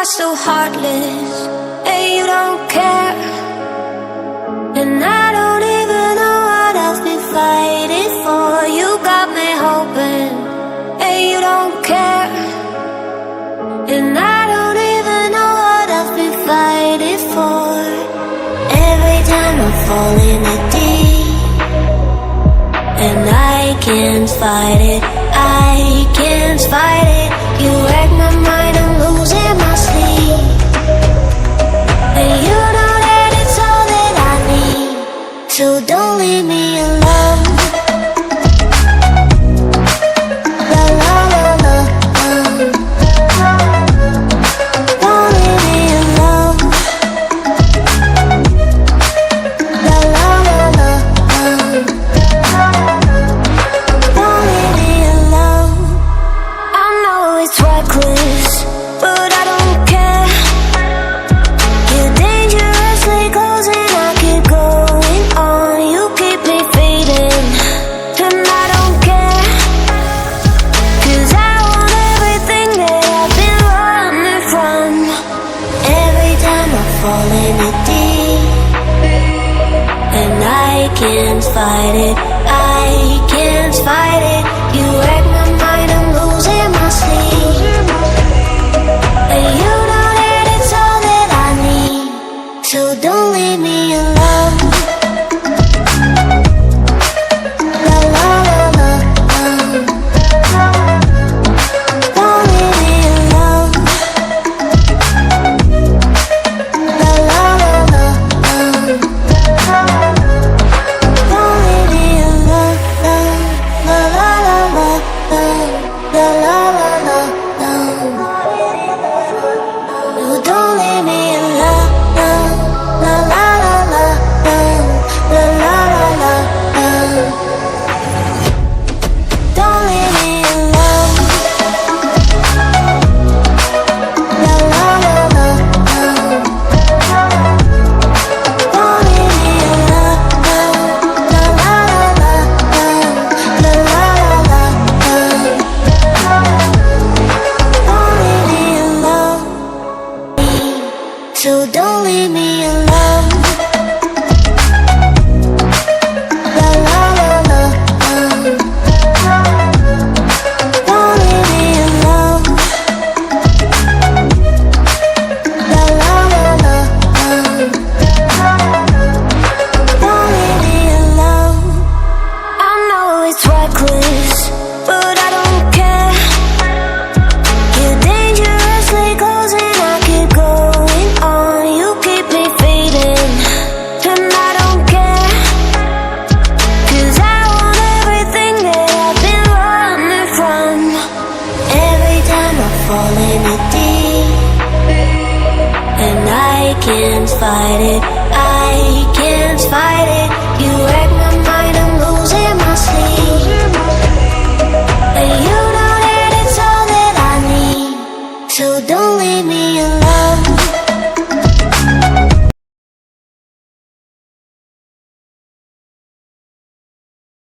are so heartless, and you don't care. And I don't even know what I've been fighting for. You got me hoping, and you don't care. And I don't even know what I've been fighting for. Every time I fall in the deep, and I can't fight it, I can't fight it. You wreck my mind, I'm losing my sleep. And you know that it's all that I need, so don't leave me alone. La la la la, don't leave me alone. La la la la, don't leave me alone. I know it's reckless, but I don't care. You're dangerously close and I keep going on. You keep me fading, and I don't care. 'Cause I want everything that I've been running from. Every time I fall in the deep, and I can't fight it, I can't fight it. You wreck my mind, I'm losing my sleep. And you know that it's all that I need, so don't leave me alone. La la la la, don't leave me alone. La la la la, don't leave me alone. La la la la, la la la la, no, don't leave me alone. La la la la, la la la la, don't leave me alone. La la la la, don't leave me alone. La la la la, la la la la, don't leave me alone. So don't leave me alone. La la la la, don't leave me alone. La la la la, don't leave me alone. I know it's reckless, but I don't care. You're dangerously close and I keep going on. You keep me fading, and I don't care. 'Cause I want everything that I've been running from. Every time I fall in the deep, and I can't fight it, I can't fight it.